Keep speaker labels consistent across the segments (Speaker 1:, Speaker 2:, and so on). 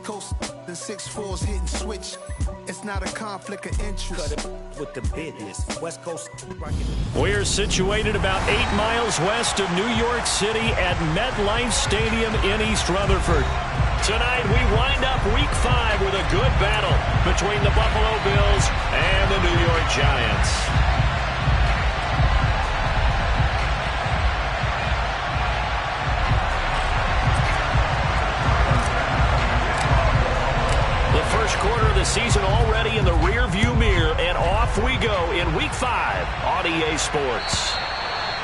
Speaker 1: East Coast and 6'4s hitting switch. It's not a conflict of interest.
Speaker 2: Cut it with the business. West Coast.
Speaker 3: We're situated about 8 miles west of New York City at MetLife Stadium in East Rutherford. Tonight we wind up Week 5 with a good battle between the Buffalo Bills and the New York Giants. First quarter of the season already in the rear-view mirror, and off we go in Week 5 on EA Sports.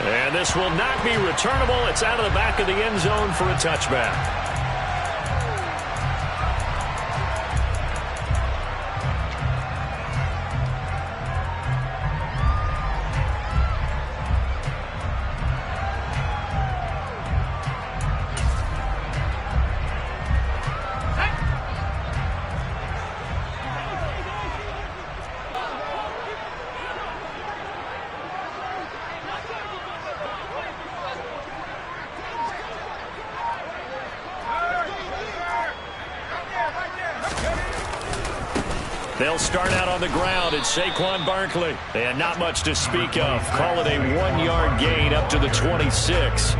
Speaker 3: And this will not be returnable. It's out of the back of the end zone for a touchback. They'll start out on the ground. It's Saquon Barkley. And not much to speak of. Call it a 1-yard gain up to the 26.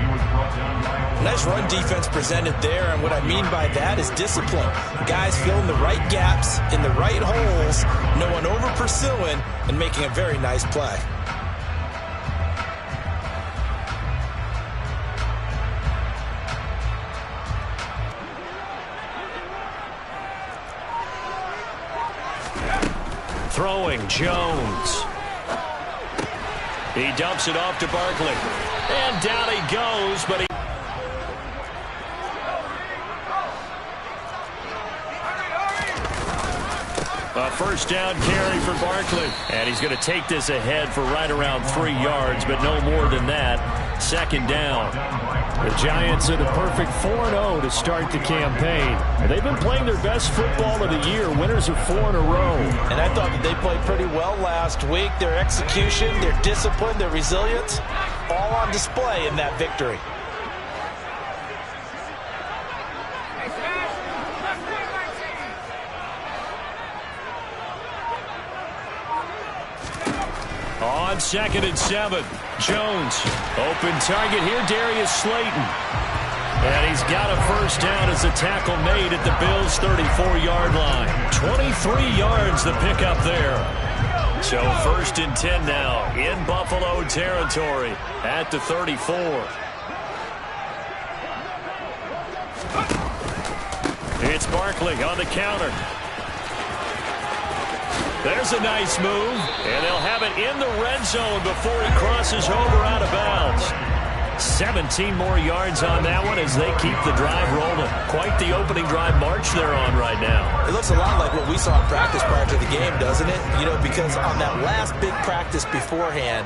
Speaker 4: Nice run defense presented there, and what I mean by that is discipline. Guys filling the right gaps in the right holes, no one over pursuing, and making a very nice play.
Speaker 3: Throwing, Jones. He dumps it off to Barkley. And down he goes, but he... A first down carry for Barkley. And he's going to take this ahead for right around 3 yards, but no more than that. Second down. The Giants are the perfect 4-0 to start the campaign. They've been playing their best football of the year, winners of 4 in a row.
Speaker 4: And I thought that they played pretty well last week. Their execution, their discipline, their resilience, all on display in that victory.
Speaker 3: On 2nd and 7, Jones. Open target here, Darius Slayton. And he's got a first down as a tackle made at the Bills' 34-yard line. 23 yards the pickup there. So 1st and 10 now in Buffalo territory at the 34. It's Barkley on the counter. There's a nice move, and they'll have it in the red zone before he crosses over out of bounds. 17 more yards on that one as they keep the drive rolling. Quite the opening drive march they're on right now.
Speaker 4: It looks a lot like what we saw in practice prior to the game, doesn't it? You know, because on that last big practice beforehand,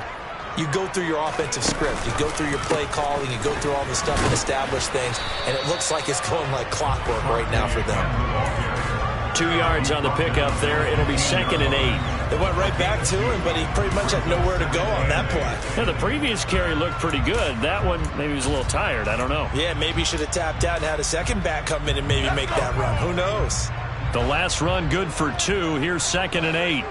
Speaker 4: you go through your offensive script. You go through your play calling. You go through all the stuff and establish things, and it looks like it's going like clockwork right now for them.
Speaker 3: 2 yards on the pickup there. It'll be 2nd and 8.
Speaker 4: They went right back to him, but he pretty much had nowhere to go on that play.
Speaker 3: Yeah, the previous carry looked pretty good. That one, maybe he was a little tired. I don't know.
Speaker 4: Yeah, maybe he should have tapped out and had a second back come in and maybe make that run. Who knows?
Speaker 3: The last run good for 2. Here's 2nd and 8.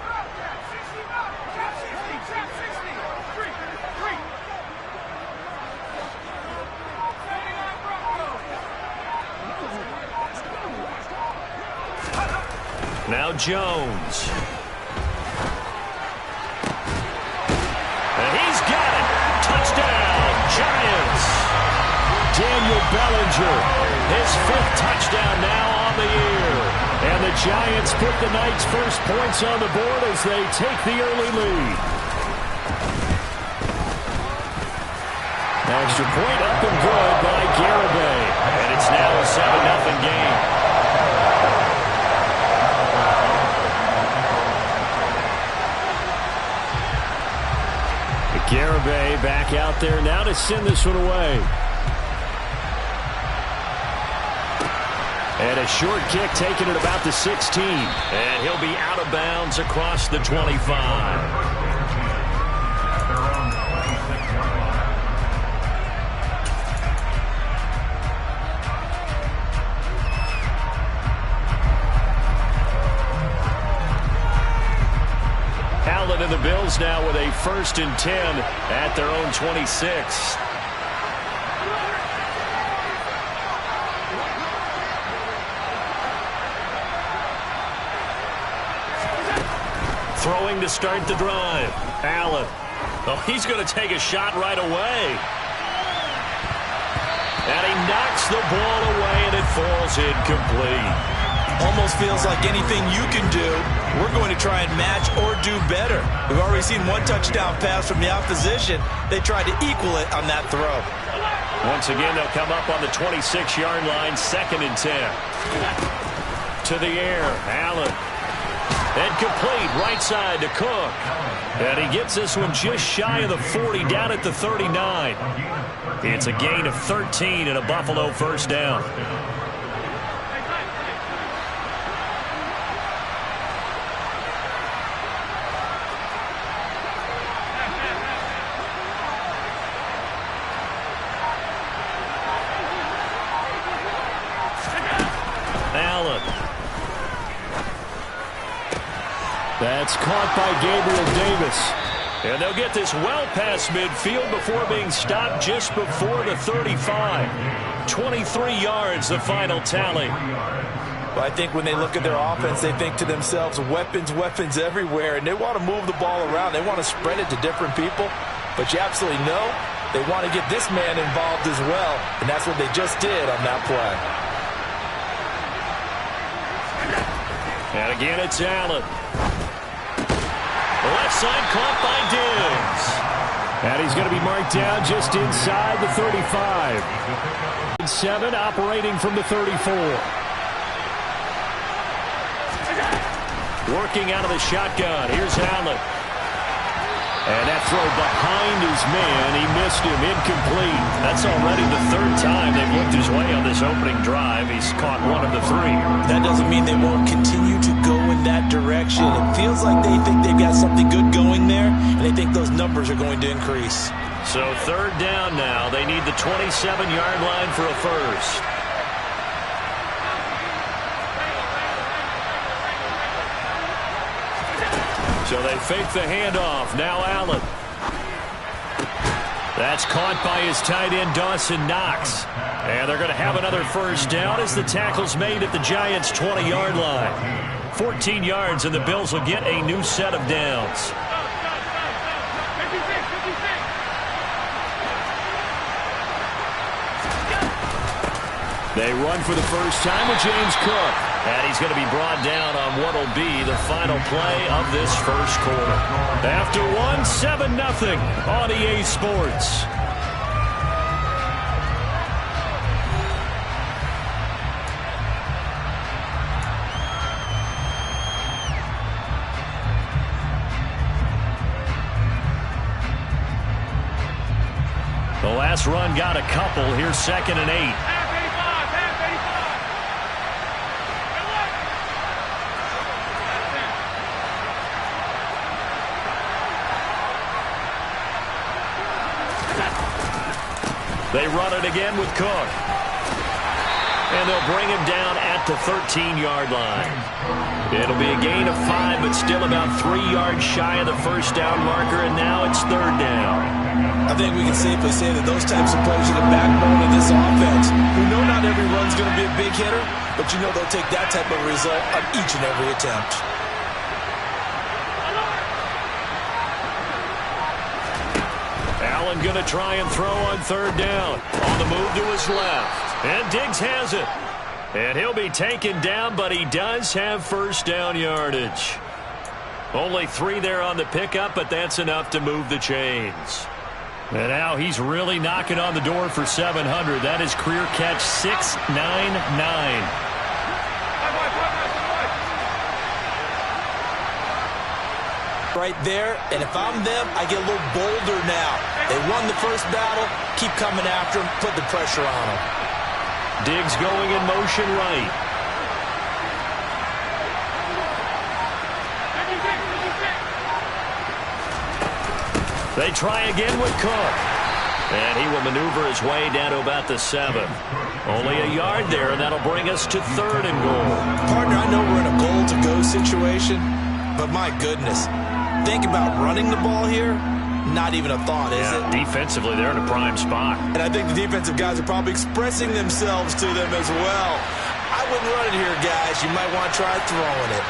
Speaker 3: Now Jones. And he's got it. Touchdown, Giants. Daniel Bellinger, his 5th touchdown now on the year. And the Giants put the night's first points on the board as they take the early lead. Extra point up and good by Garibay. And it's now a 7-0 game. Garibay back out there now to send this one away. And a short kick taken at about the 16. And he'll be out of bounds across the 25. Bills now with a 1st and 10 at their own 26. Throwing to start the drive. Allen. Oh, he's going to take a shot right away. And he knocks the ball away, and it falls incomplete.
Speaker 4: Almost feels like anything you can do, we're going to try and match or do better. We've already seen one touchdown pass from the opposition. They tried to equal it on that throw.
Speaker 3: Once again, they'll come up on the 26-yard line, 2nd and 10. To the air, Allen. And complete right side to Cook. And he gets this one just shy of the 40, down at the 39. It's a gain of 13 and a Buffalo 1st down. Allen. That's caught by Gabriel Davis. And they'll get this well past midfield before being stopped just before the 35. 23 yards, the final tally.
Speaker 4: Well, I think when they look at their offense, they think to themselves, weapons, weapons everywhere, and they want to move the ball around. They want to spread it to different people. But you absolutely know they want to get this man involved as well, and that's what they just did on that play.
Speaker 3: And again, it's Allen. Left side caught by Diggs. And he's going to be marked down just inside the 35. 7 operating from the 34. Working out of the shotgun. Here's Allen. And that throw behind his man. He missed him. Incomplete. That's already the 3rd time they've looked his way on this opening drive. He's caught 1 of the 3.
Speaker 4: That doesn't mean they won't continue to go in that direction. It feels like they think they've got something good going there, and they think those numbers are going to increase.
Speaker 3: So 3rd down now. They need the 27-yard line for a 1st. So they fake the handoff. Now Allen. That's caught by his tight end, Dawson Knox. And they're going to have another 1st down as the tackle's made at the Giants' 20-yard line. 14 yards, and the Bills will get a new set of downs. They run for the first time with James Cook. And he's going to be brought down on what will be the final play of this 1st quarter. After 1, 7-0 on EA Sports. The last run got a couple. Here's 2nd and 8. They run it again with Cook. And they'll bring him down at the 13-yard line. It'll be a gain of 5, but still about 3 yards shy of the 1st down marker, and now it's 3rd down.
Speaker 4: I think we can safely say that those types of players are the backbone of this offense. We know not every run's going to be a big hitter, but you know they'll take that type of result on each and every attempt.
Speaker 3: Allen going to try and throw on 3rd down. On the move to his left. And Diggs has it. And he'll be taken down, but he does have 1st down yardage. Only 3 there on the pickup, but that's enough to move the chains. And now he's really knocking on the door for 700. That is career catch 699.
Speaker 4: Right there, and if I'm them, I get a little bolder now. They won the 1st battle, keep coming after them, put the pressure on them.
Speaker 3: Diggs going in motion right. They try again with Cook. And he will maneuver his way down to about the 7. Only a yard there, and that'll bring us to 3rd and goal.
Speaker 4: Partner, I know we're in a goal-to-go situation, but my goodness, think about running the ball here, not even a thought, is it?
Speaker 3: Defensively, they're in a prime spot.
Speaker 4: And I think the defensive guys are probably expressing themselves to them as well. I wouldn't run it here, guys. You might want to try throwing it.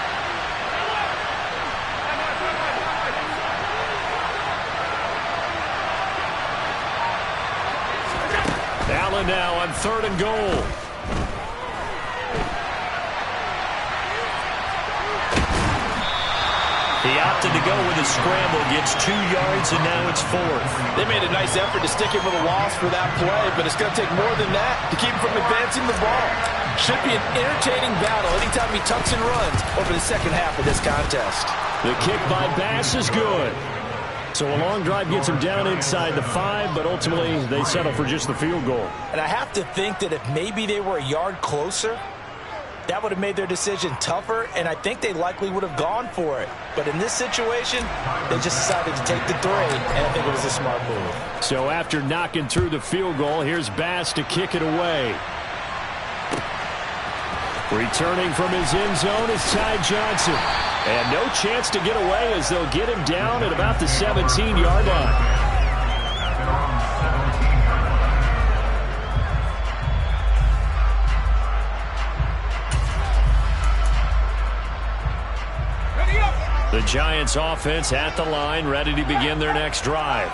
Speaker 3: Allen now on 3rd and goal. He opted to go with a scramble, gets 2 yards, and now it's 4th.
Speaker 5: They made a nice effort to stick him with a loss for that play, but it's going to take more than that to keep him from advancing the ball. Should be an entertaining battle anytime he tucks and runs over the second half of this contest.
Speaker 3: The kick by Bass is good. So a long drive gets him down inside the 5, but ultimately they settle for just the field goal.
Speaker 4: And I have to think that if maybe they were a yard closer, that would have made their decision tougher, and I think they likely would have gone for it. But in this situation, they just decided to take the 3, and I think it was a smart move.
Speaker 3: So after knocking through the field goal, here's Bass to kick it away. Returning from his end zone is Ty Johnson. And no chance to get away as they'll get him down at about the 17-yard line. The Giants offense at the line, ready to begin their next drive.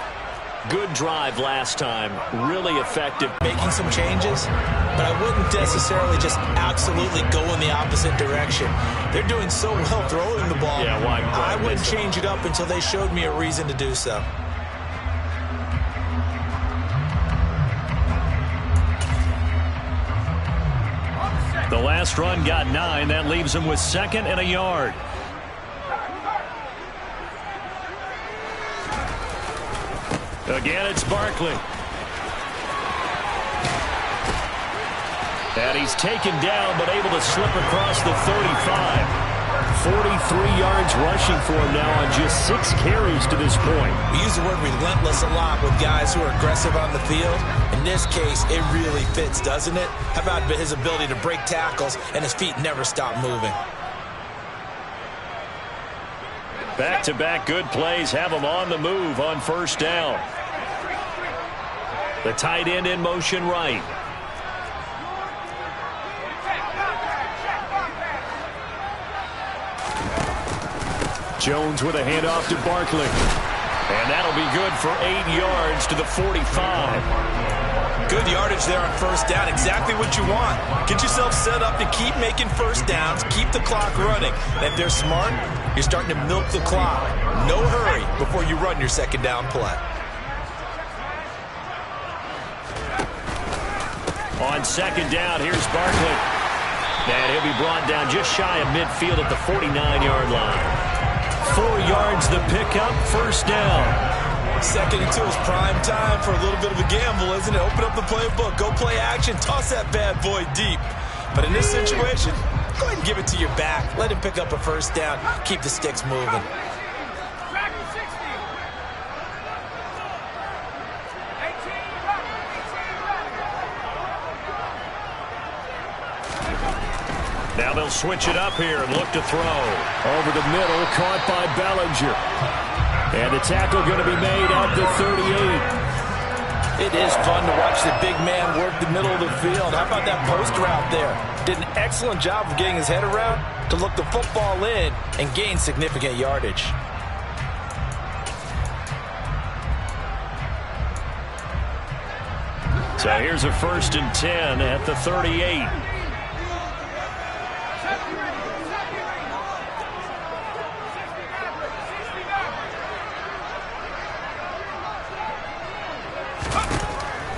Speaker 3: Good drive last time, really effective.
Speaker 4: Making some changes, but I wouldn't necessarily just absolutely go in the opposite direction. They're doing so well throwing the ball.
Speaker 3: Yeah, why
Speaker 4: I wouldn't change it up until they showed me a reason to do so.
Speaker 3: The last run got 9. That leaves him with 2nd and a yard. Again, it's Barkley. And he's taken down, but able to slip across the 35. 43 yards rushing for him now on just 6 carries to this point.
Speaker 4: We use the word relentless a lot with guys who are aggressive on the field. In this case, it really fits, doesn't it? How about his ability to break tackles and his feet never stop moving?
Speaker 3: Back-to-back good plays have him on the move on 1st down. The tight end in motion right. Jones with a handoff to Barkley. And that'll be good for 8 yards to the 45.
Speaker 4: Good yardage there on 1st down. Exactly what you want. Get yourself set up to keep making 1st downs, keep the clock running. And if they're smart, you're starting to milk the clock. No hurry before you run your 2nd down play.
Speaker 3: On 2nd down, here's Barkley. And he'll be brought down just shy of midfield at the 49-yard line. 4 yards the pickup, 1st down.
Speaker 4: 2nd and 2 is prime time for a little bit of a gamble, isn't it? Open up the playbook, go play action, toss that bad boy deep. But in this situation, go ahead and give it to your back. Let him pick up a 1st down, keep the sticks moving.
Speaker 3: Now they'll switch it up here and look to throw. Over the middle, caught by Bellinger. And the tackle going to be made at the 38.
Speaker 5: It is fun to watch the big man work the middle of the field. How about that post route there? Did an excellent job of getting his head around to look the football in and gain significant yardage.
Speaker 3: So here's a 1st and 10 at the 38.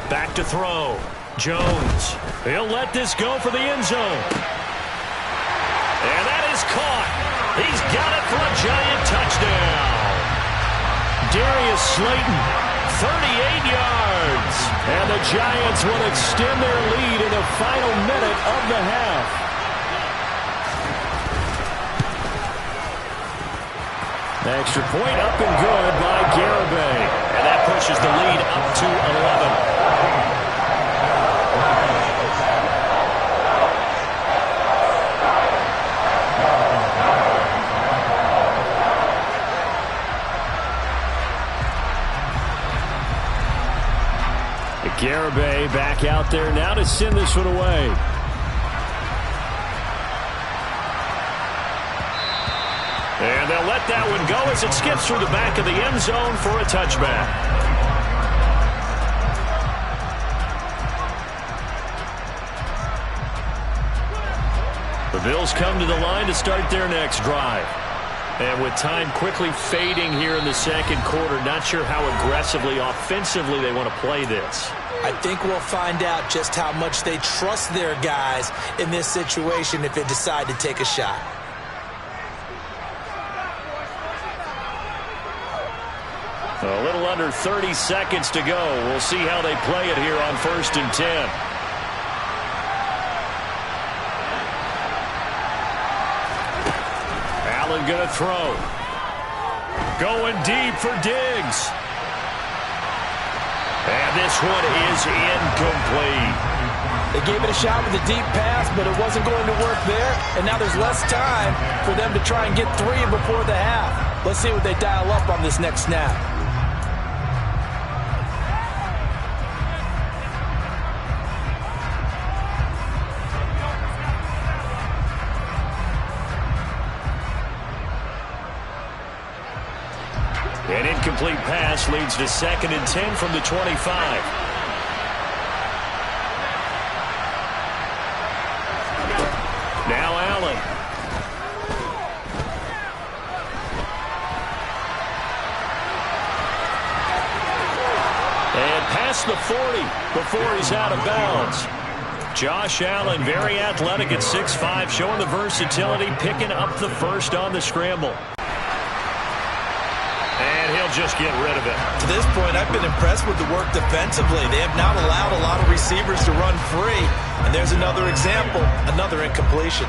Speaker 3: Back to throw. Jones. He'll let this go for the end zone. And that is caught. He's got it for a Giant touchdown. Darius Slayton, 38 yards. And the Giants will extend their lead in the final minute of the half. Extra point up and good by Garibay. And that pushes the lead up to 11. Garibay back out there now to send this one away. And they'll let that one go as it skips through the back of the end zone for a touchback. The Bills come to the line to start their next drive. And with time quickly fading here in the second quarter, not sure how aggressively, offensively they want to play this.
Speaker 4: I think we'll find out just how much they trust their guys in this situation if they decide to take a shot.
Speaker 3: A little under 30 seconds to go. We'll see how they play it here on 1st and 10. Allen going to throw. Going deep for Diggs. And this one is incomplete.
Speaker 5: They gave it a shot with a deep pass, but it wasn't going to work there. And now there's less time for them to try and get 3 before the half. Let's see what they dial up on this next snap.
Speaker 3: An incomplete pass leads to 2nd and 10 from the 25. Now Allen. And past the 40 before he's out of bounds. Josh Allen, very athletic at 6'5", showing the versatility, picking up the first on the scramble. And he'll just get rid of it.
Speaker 4: To this point, I've been impressed with the work defensively. They have not allowed a lot of receivers to run free. And there's another example, another incompletion.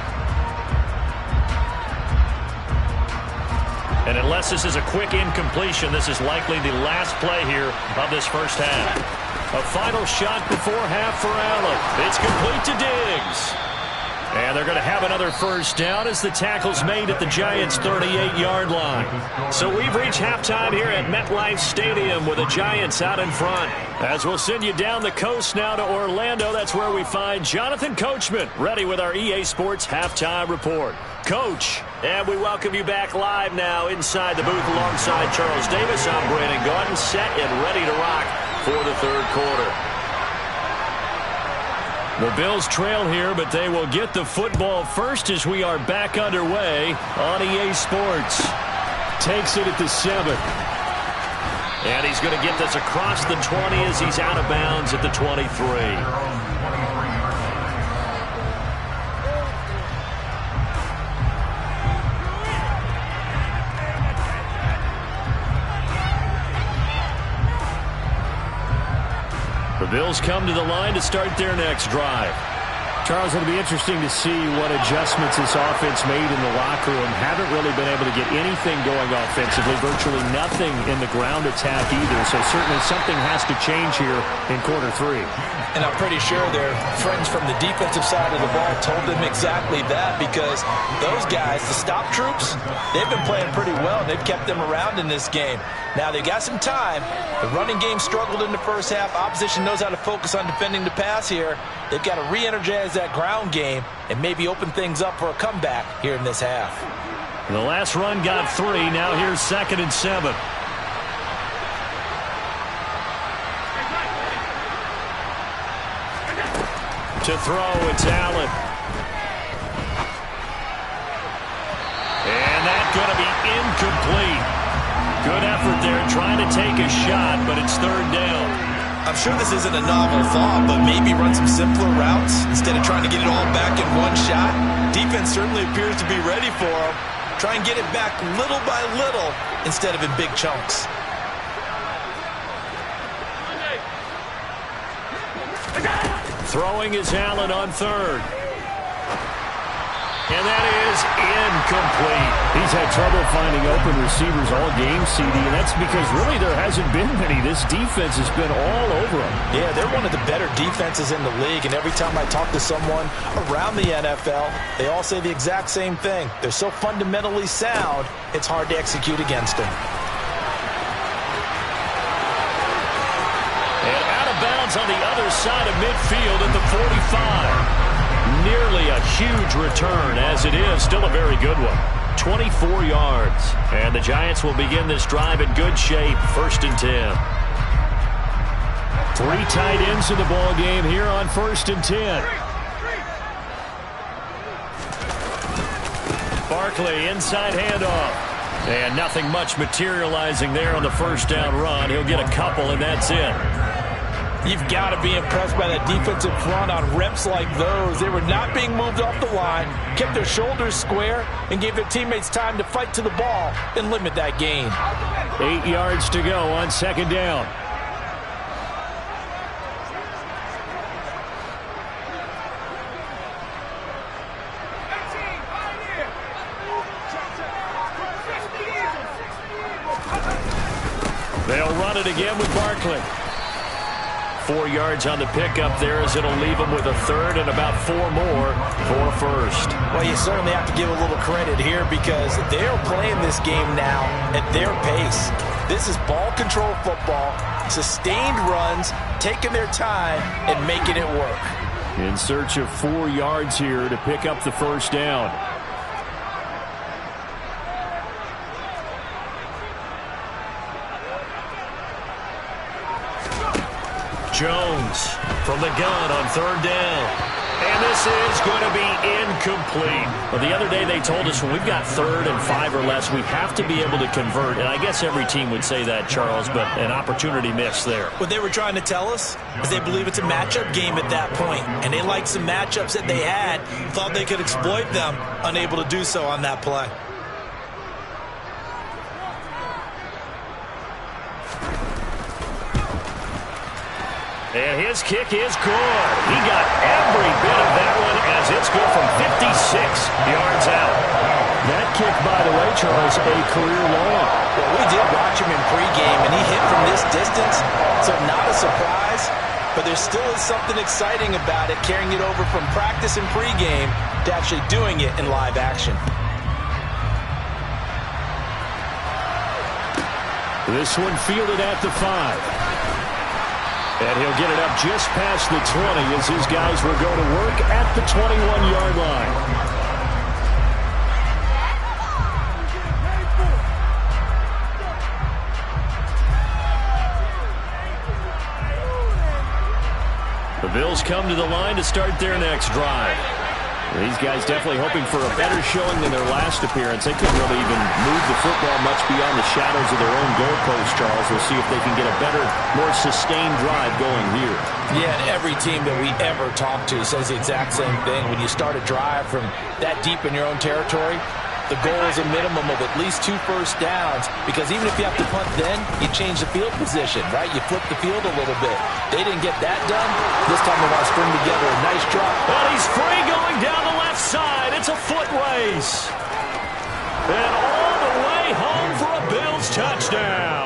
Speaker 3: And unless this is a quick incompletion, this is likely the last play here of this first half. A final shot before half for Allen. It's complete to Diggs. And they're going to have another first down as the tackle's made at the Giants' 38-yard line. So we've reached halftime here at MetLife Stadium with the Giants out in front. As we'll send you down the coast now to Orlando, that's where we find Jonathan Coachman ready with our EA Sports Halftime Report. Coach, and we welcome you back live now inside the booth alongside Charles Davis. I'm Brandon Gaudin, set and ready to rock for the third quarter. The Bills trail here, but they will get the football first as we are back underway on EA Sports. Takes it at the 7. And he's going to get this across the 20 as he's out of bounds at the 23. The Bills come to the line to start their next drive. Charles, it'll be interesting to see what adjustments this offense made in the locker room. Haven't really been able to get anything going offensively, virtually nothing in the ground attack either. So certainly something has to change here in quarter 3.
Speaker 4: And I'm pretty sure their friends from the defensive side of the ball told them exactly that, because those guys, the stop troops, they've been playing pretty well. They've kept them around in this game. Now they got some time. The running game struggled in the first half. Opposition knows how to focus on defending the pass here. They've got to re-energize that ground game and maybe open things up for a comeback here in this half.
Speaker 3: The last run got 3. Now here's 2nd and 7. To throw, it's Allen. And that's going to be incomplete. Good effort there trying to take a shot, but it's 3rd down.
Speaker 4: I'm sure this isn't a novel thought, but maybe run some simpler routes instead of trying to get it all back in one shot. Defense certainly appears to be ready for them. Try and get it back little by little instead of in big chunks.
Speaker 3: Throwing is Allen on 3rd. And that is incomplete.
Speaker 6: He's had trouble finding open receivers all game, CD, and that's because really there hasn't been many. This defense has been all over them.
Speaker 5: Yeah, they're one of the better defenses in the league, and every time I talk to someone around the NFL, they all say the exact same thing. They're so fundamentally sound, it's hard to execute against them.
Speaker 3: And out of of bounds on the other side of midfield at the 45. Nearly a huge return, as it is still a very good one. 24 yards. And the Giants will begin this drive in good shape. 1st and 10.
Speaker 6: 3 tight ends in the ball game here on 1st and 10.
Speaker 3: Barkley, inside handoff. And nothing much materializing there on the first down run. He'll get a couple, and that's it.
Speaker 5: You've got to be impressed by that defensive front on reps like those. They were not being moved off the line, kept their shoulders square, and gave their teammates time to fight to the ball and limit that gain.
Speaker 6: 8 yards to go on 2nd down.
Speaker 3: They'll run it again with Barkley. 4 yards on the pickup there, as it'll leave them with a 3rd and about 4 more for a 1st.
Speaker 5: Well, you certainly have to give a little credit here because they're playing this game now at their pace. This is ball control football, sustained runs, taking their time and making it work.
Speaker 6: In search of 4 yards here to pick up the 1st down.
Speaker 3: Jones from the gun on 3rd down. And this is going to be incomplete. Well, the other day they told us when we've got 3rd and 5 or less, we have to be able to convert. And I guess every team would say that, Charles, but an opportunity missed there.
Speaker 4: What they were trying to tell us is they believe it's a matchup game at that point. And they liked some matchups that they had, thought they could exploit them, unable to do so on that play.
Speaker 3: And his kick is good. He got every bit of that one, as it's good from 56 yards out.
Speaker 6: That kick, by the way, Charles, a career long.
Speaker 4: Well, we did watch him in pregame, and he hit from this distance, so not a surprise. But there still is something exciting about it, carrying it over from practice and pregame to actually doing it in live action.
Speaker 6: This one fielded at the 5. And he'll get it up just past the 20 as his guys will go to work at the 21-yard line.
Speaker 3: The Bills come to the line to start their next drive.
Speaker 6: These guys definitely hoping for a better showing than their last appearance. They couldn't really even move the football much beyond the shadows of their own goalpost, Charles. We'll see if they can get a better, more sustained drive going here.
Speaker 5: Yeah, and every team that we ever talk to says the exact same thing. When you start a drive from that deep in your own territory, the goal is a minimum of at least 2 first downs, because even if you have to punt then, you change the field position, right? You flip the field a little bit. They didn't get that done. This time they want to string together a nice drop.
Speaker 3: Well, he's free going down the left side. It's a foot race. And all the way home for a Bills touchdown.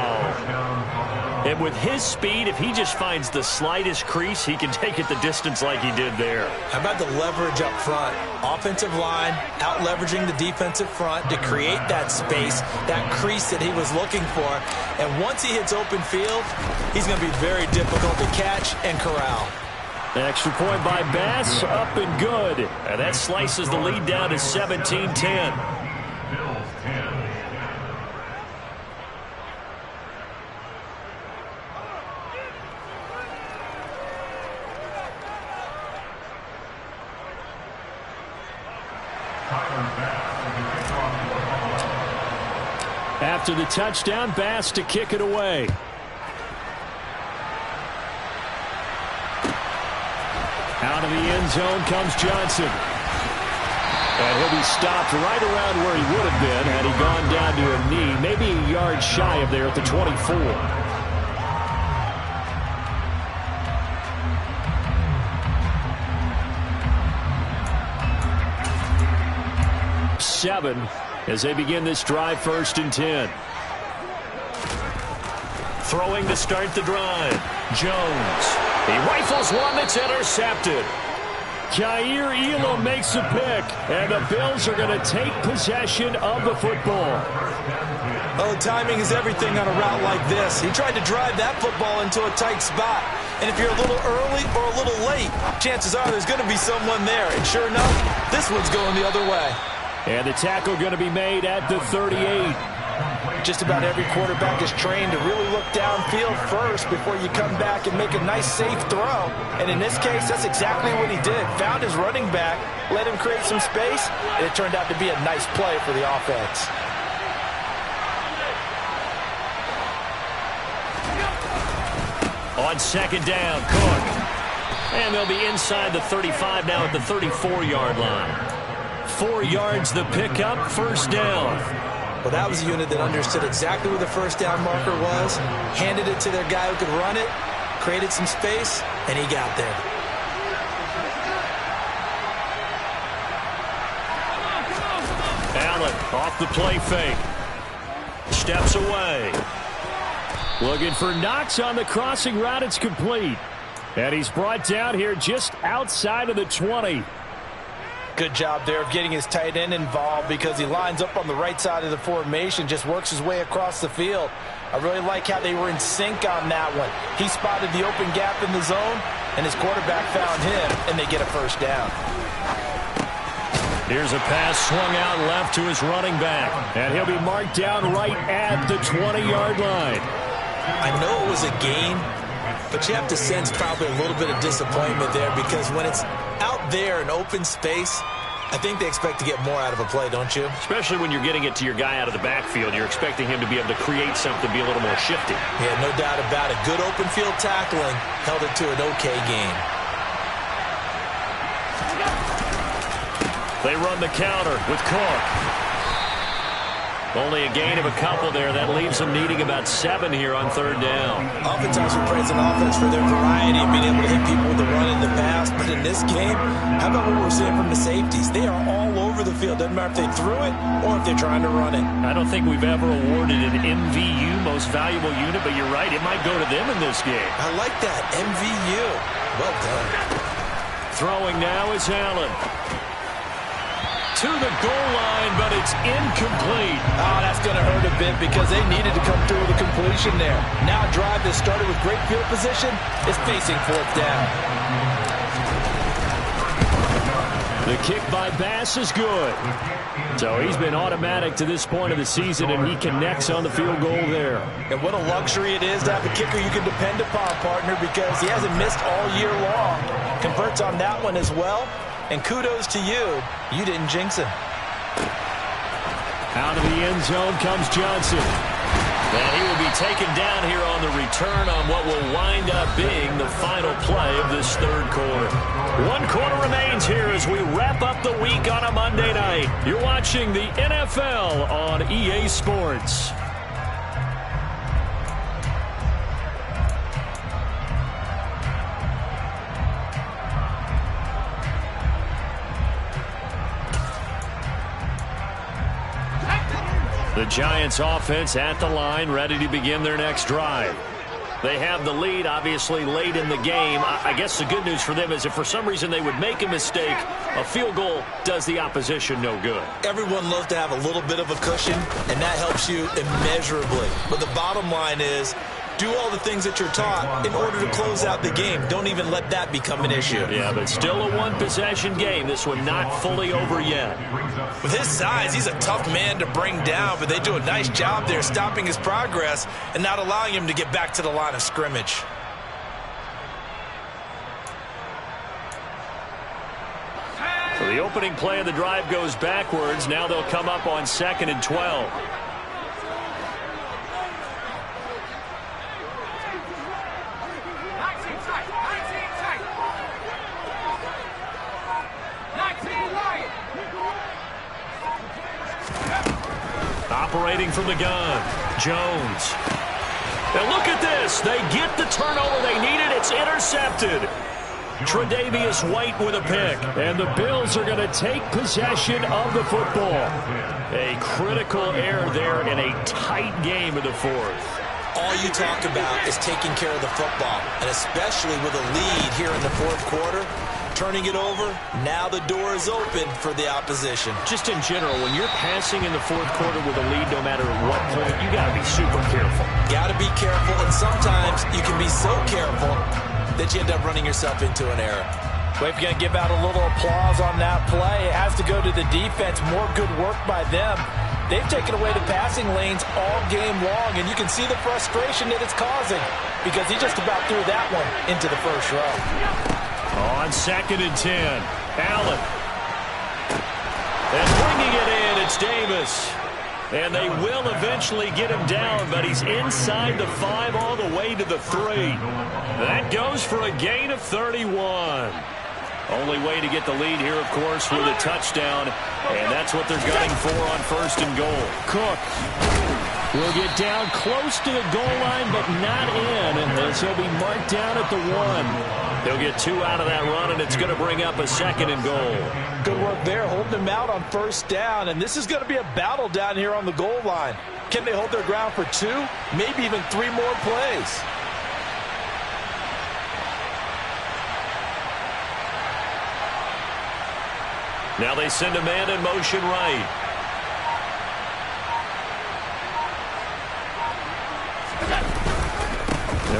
Speaker 3: And with his speed, if he just finds the slightest crease, he can take it the distance like he did there.
Speaker 4: How about the leverage up front? Offensive line out-leveraging the defensive front to create that space, that crease that he was looking for. And once he hits open field, he's going to be very difficult to catch and corral.
Speaker 6: Extra point by Bass, up and good.
Speaker 3: And that slices the lead down to 17-10.
Speaker 6: After the touchdown, Bass to kick it away. Out of the end zone comes Johnson. And he'll be stopped right around where he would have been had he gone down to a knee, maybe a yard shy of there at the 24. Seven as they begin this drive, 1st and 10.
Speaker 3: Throwing to start the drive. Jones. He rifles one that's intercepted.
Speaker 6: Kaiir Elam makes a pick, and the Bills are going to take possession of the football.
Speaker 4: Oh, timing is everything on a route like this. He tried to drive that football into a tight spot. And if you're a little early or a little late, chances are there's going to be someone there. And sure enough, this one's going the other way.
Speaker 3: And the tackle going to be made at the 38.
Speaker 5: Just about every quarterback is trained to really look downfield first before you come back and make a nice, safe throw. And in this case, that's exactly what he did. Found his running back, let him create some space, and it turned out to be a nice play for the offense.
Speaker 3: On second down, Cook. And they'll be inside the 35 now at the 34-yard line. 4 yards the pickup, first down.
Speaker 4: Well, that was a unit that understood exactly where the first down marker was, handed it to their guy who could run it, created some space, and he got there.
Speaker 3: Allen off the play fake. Steps away. Looking for Knox on the crossing route. It's complete. And he's brought down here just outside of the 20.
Speaker 5: Good job there of getting his tight end involved because he lines up on the right side of the formation, just works his way across the field. I really like how they were in sync on that one. He spotted the open gap in the zone, and his quarterback found him, and they get a first down.
Speaker 3: Here's a pass swung out left to his running back, and he'll be marked down right at the 20-yard line.
Speaker 4: I know it was a gain, but you have to sense probably a little bit of disappointment there because when it's out there in open space, I think they expect to get more out of a play, don't you?
Speaker 3: Especially when you're getting it to your guy out of the backfield. You're expecting him to be able to create something, be a little more shifty.
Speaker 4: Yeah, no doubt about it. Good open field tackling held it to an okay game.
Speaker 3: They run the counter with Cook. Only a gain of a couple there. That leaves them needing about 7 here on third down.
Speaker 4: Oftentimes we praise an offense for their variety and being able to hit people with the run in the pass. But in this game, how about what we're seeing from the safeties? They are all over the field. Doesn't matter if they threw it or if they're trying to run it.
Speaker 3: I don't think we've ever awarded an MVU, most valuable unit, but you're right. It might go to them in this game.
Speaker 4: I like that. MVU. Well done.
Speaker 3: Throwing now is Allen. To the goal line, but it's incomplete.
Speaker 5: Oh, that's going to hurt a bit because they needed to come through with a completion there. Now a drive that started with great field position is facing fourth down.
Speaker 3: The kick by Bass is good. So he's been automatic to this point of the season, and he connects on the field goal there.
Speaker 5: And what a luxury it is to have a kicker you can depend upon, partner, because he hasn't missed all year long. Converts on that one as well. And kudos to you. You didn't jinx him.
Speaker 3: Out of the end zone comes Johnson. And he will be taken down here on the return on what will wind up being the final play of this third quarter. 1 quarter remains here as we wrap up the week on a Monday night. You're watching the NFL on EA Sports. The Giants offense at the line, ready to begin their next drive. They have the lead, obviously, late in the game. I guess the good news for them is if for some reason they would make a mistake, a field goal does the opposition no good.
Speaker 4: Everyone loves to have a little bit of a cushion, and that helps you immeasurably. But the bottom line is, do all the things that you're taught in order to close out the game. Don't even let that become an issue.
Speaker 3: Yeah, but still a one-possession game. This one not fully over yet.
Speaker 4: With his size, he's a tough man to bring down, but they do a nice job there stopping his progress and not allowing him to get back to the line of scrimmage.
Speaker 3: So the opening play of the drive goes backwards. Now they'll come up on 2nd and 12. Operating from the gun, Jones. Now look at this. They get the turnover they needed. It's intercepted. Tre'Davious White with a pick. And the Bills are going to take possession of the football. A critical error there in a tight game in the fourth.
Speaker 4: All you talk about is taking care of the football, and especially with a lead here in the fourth quarter. Turning it over, now the door is open for the opposition.
Speaker 3: Just in general, when you're passing in the fourth quarter with a lead, no matter what point, you got to be super careful.
Speaker 4: Got to be careful, and sometimes you can be so careful that you end up running yourself into an error.
Speaker 5: Well, if you're going to give out a little applause on that play, it has to go to the defense. More good work by them. They've taken away the passing lanes all game long, and you can see the frustration that it's causing because he just about threw that one into the first row.
Speaker 3: On 2nd and 10, Allen. And bringing it in, it's Davis. And they will eventually get him down, but he's inside the 5 all the way to the 3. That goes for a gain of 31. Only way to get the lead here, of course, with a touchdown, and that's what they're gunning for on 1st and goal. Cook will get down close to the goal line, but not in, as he'll be marked down at the 1. He'll get 2 out of that run, and it's going to bring up a 2nd and goal.
Speaker 5: Good work there, holding him out on 1st down, and this is going to be a battle down here on the goal line. Can they hold their ground for 2, maybe even 3 more plays?
Speaker 3: Now they send a man in motion right.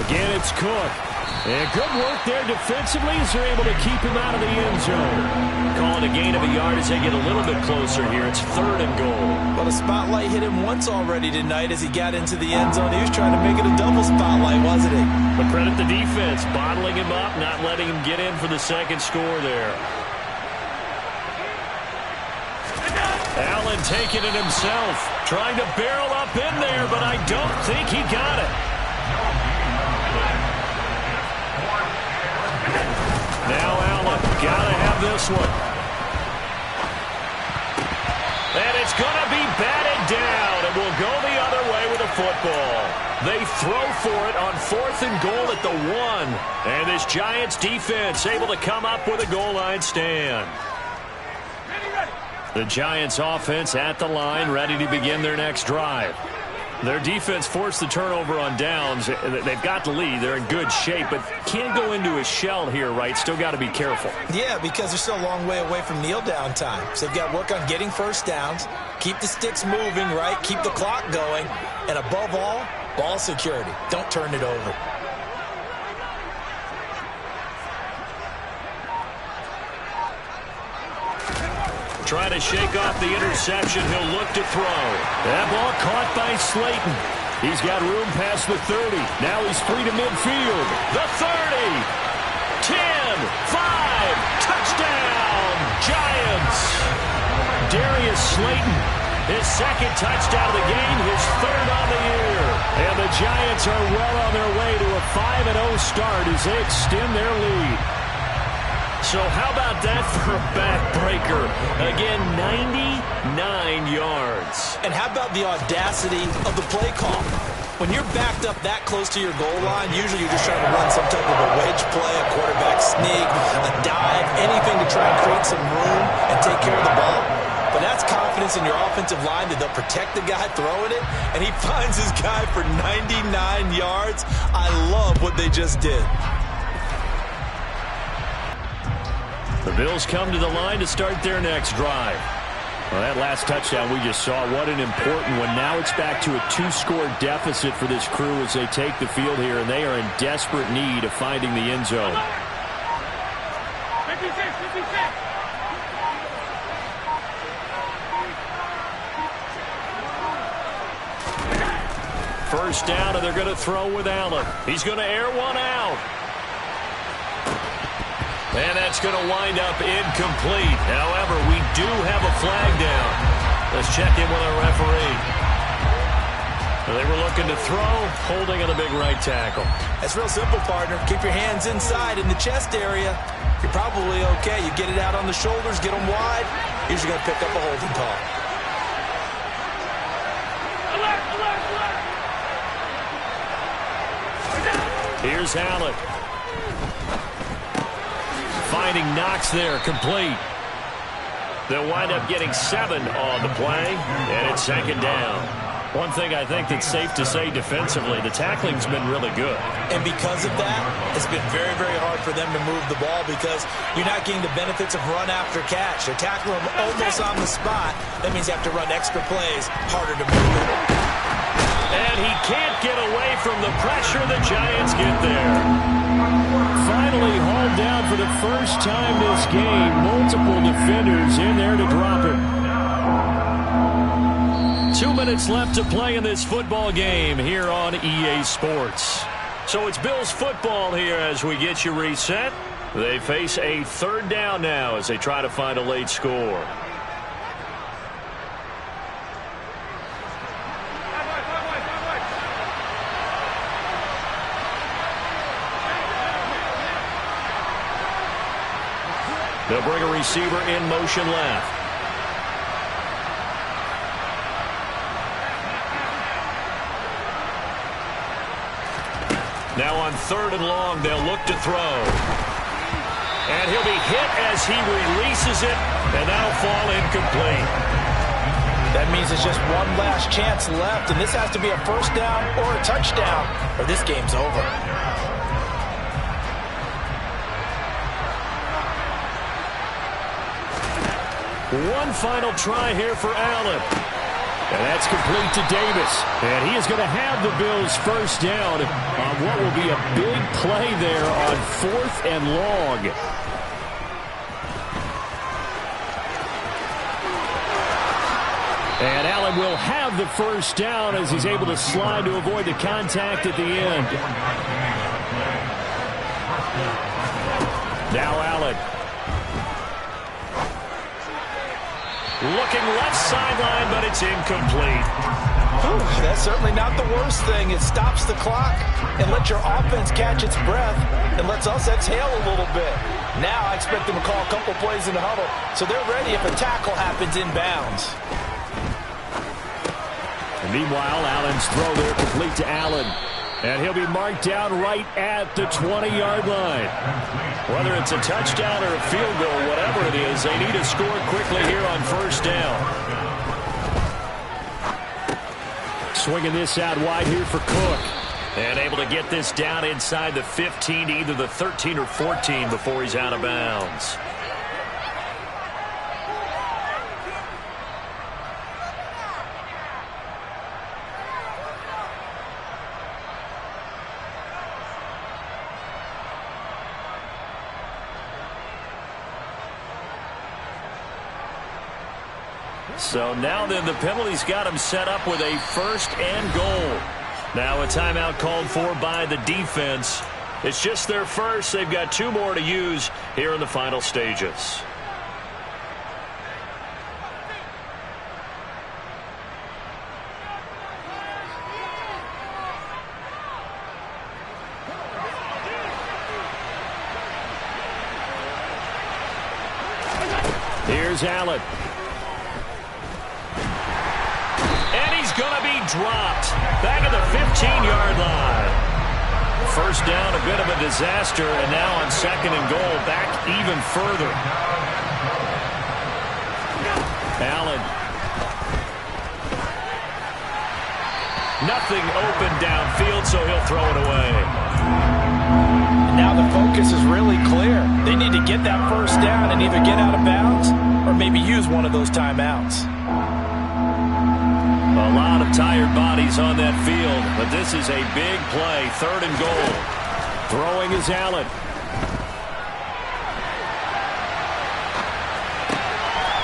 Speaker 3: Again, it's Cook. And good work there defensively as they're able to keep him out of the end zone. Calling a gain of a yard as they get a little bit closer here. It's 3rd and goal.
Speaker 4: Well, the spotlight hit him once already tonight as he got into the end zone. He was trying to make it a double spotlight, wasn't he?
Speaker 3: But credit the defense, bottling him up, not letting him get in for the 2nd score there. Allen taking it himself, trying to barrel up in there, but I don't think he got it. Now Allen, gotta have this one. And it's gonna be batted down, and will go the other way with the football. They throw for it on 4th and goal at the 1. And this Giants defense able to come up with a goal line stand. The Giants offense at the line, ready to begin their next drive. Their defense forced the turnover on downs. They've got the lead. They're in good shape, but can't go into a shell here, right? Still got to be careful.
Speaker 4: Yeah, because they're still a long way away from kneel down time. So they've got to work on getting 1st downs, keep the sticks moving, right? Keep the clock going, and above all, ball security. Don't turn it over.
Speaker 3: Trying to shake off the interception. He'll look to throw. That ball caught by Slayton. He's got room past the 30. Now he's free to midfield. The 30. 10. 5. Touchdown. Giants. Darius Slayton. His 2nd touchdown of the game. His 3rd on the year. And the Giants are well on their way to a 5-0 start as they extend their lead. So how about that for a backbreaker? Again, 99 yards.
Speaker 4: And how about the audacity of the play call? When you're backed up that close to your goal line, usually you're just trying to run some type of a wedge play, a quarterback sneak, a dive, anything to try and create some room and take care of the ball. But that's confidence in your offensive line that they'll protect the guy throwing it, and he finds his guy for 99 yards. I love what they just did.
Speaker 3: The Bills come to the line to start their next drive. Well, that last touchdown we just saw, what an important one. Now it's back to a 2-score deficit for this crew as they take the field here, and they are in desperate need of finding the end zone. First down, and they're going to throw with Allen. He's going to air one out. And that's going to wind up incomplete. However, we do have a flag down. Let's check in with our referee. They were looking to throw, holding on the big right tackle.
Speaker 4: That's real simple, partner. Keep your hands inside in the chest area. You're probably okay. You get it out on the shoulders, get them wide. Usually going to pick up a holding call.
Speaker 3: Here's Allen. Finding Knox there, complete. They'll wind up getting 7 on the play, and it's 2nd down. One thing I think that's safe to say defensively, the tackling's been really good.
Speaker 4: And because of that, it's been very, very hard for them to move the ball because you're not getting the benefits of run after catch. They're tackling them almost on the spot. That means you have to run extra plays, harder to move it.
Speaker 3: And he can't get away from the pressure. The Giants get there. Finally hauled down for the first time this game. Multiple defenders in there to drop it. 2 minutes left to play in this football game here on EA Sports. So it's Bills football here as we get you reset. They face a third down now as they try to find a late score. They'll bring a receiver in motion left. Now on 3rd and long, they'll look to throw. And he'll be hit as he releases it, and that'll fall incomplete.
Speaker 5: That means it's just one last chance left, and this has to be a first down or a touchdown, or this game's over.
Speaker 3: One final try here for Allen. And that's complete to Davis. And he is going to have the Bills first down on what will be a big play there on 4th and long. And Allen will have the first down as he's able to slide to avoid the contact at the end. Now Allen. Looking left sideline, but it's incomplete.
Speaker 5: That's certainly not the worst thing. It stops the clock and lets your offense catch its breath and lets us exhale a little bit. Now I expect them to call a couple plays in the huddle, so they're ready if a tackle happens inbounds.
Speaker 3: And meanwhile, Allen's throw there complete to Allen. And he'll be marked down right at the 20-yard line. Whether it's a touchdown or a field goal, whatever it is, they need to score quickly here on first down. Swinging this out wide here for Cook. And able to get this down inside the 15 to either the 13 or 14 before he's out of bounds. So now then the penalty's got him set up with a 1st and goal. Now a timeout called for by the defense. It's just their first. They've got 2 more to use here in the final stages. Here's Allen. Going to be dropped back at the 15-yard line. First down, a bit of a disaster, and now on 2nd and goal, back even further. Allen. Nothing open downfield, so he'll throw it away.
Speaker 5: Now the focus is really clear. They need to get that first down and either get out of bounds or maybe use one of those timeouts.
Speaker 3: A lot of tired bodies on that field, but this is a big play. 3rd and goal. Throwing is Allen.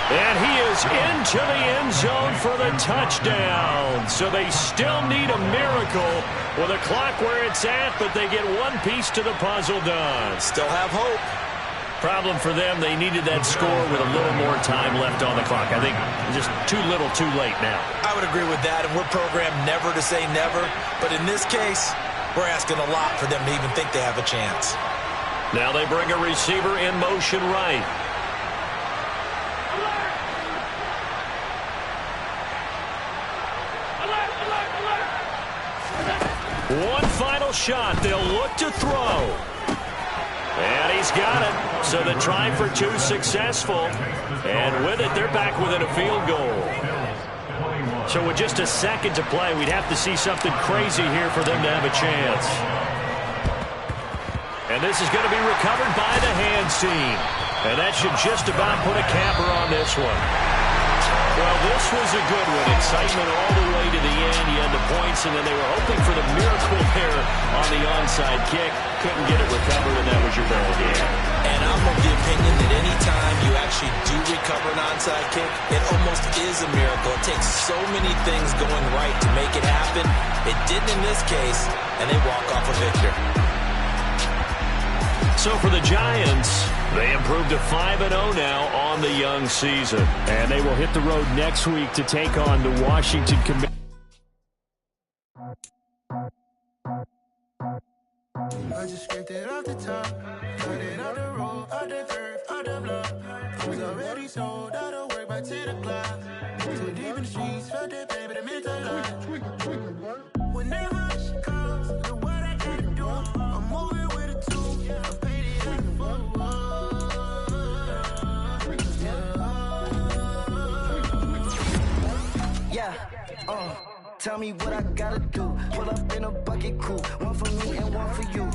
Speaker 3: And he is into the end zone for the touchdown. So they still need a miracle with a clock where it's at, but they get one piece to the puzzle done.
Speaker 4: Still have hope.
Speaker 3: Problem for them, they needed that score with a little more time left on the clock. I think just too little too late now.
Speaker 4: I would agree with that, and we're programmed never to say never. But in this case, we're asking a lot for them to even think they have a chance.
Speaker 3: Now they bring a receiver in motion right. One final shot. They'll look to throw. And he's got it. So the try for 2 successful. And with it, they're back within a field goal. So with just a second to play, we'd have to see something crazy here for them to have a chance. And this is going to be recovered by the hands team. And that should just about put a capper on this one. Well, this was a good one. Excitement all the way to the end. You had the points, and then they were hoping for the miracle there on the onside kick. Couldn't get it recovered, and that was your ball game.
Speaker 4: And I'm of the opinion that any time you actually do recover an onside kick, it almost is a miracle. It takes so many things going right to make it happen. It didn't in this case, and they walk off a victor.
Speaker 3: So for the Giants, they improved to 5-0 now on the young season.
Speaker 6: And they will hit the road next week to take on the Washington Commanders.
Speaker 1: I just scraped it off the top, cut it off the road, out the turf, out the block. It was already sold, out of work by 10 o'clock. Too deep in the streets, felt that pain, but it meant a lot. Whenever she calls, do what I gotta do. I'm moving with a two, I'm painted like a fool.
Speaker 7: Tell me what I gotta do. Pull up in a bucket crew, one for me and one for you.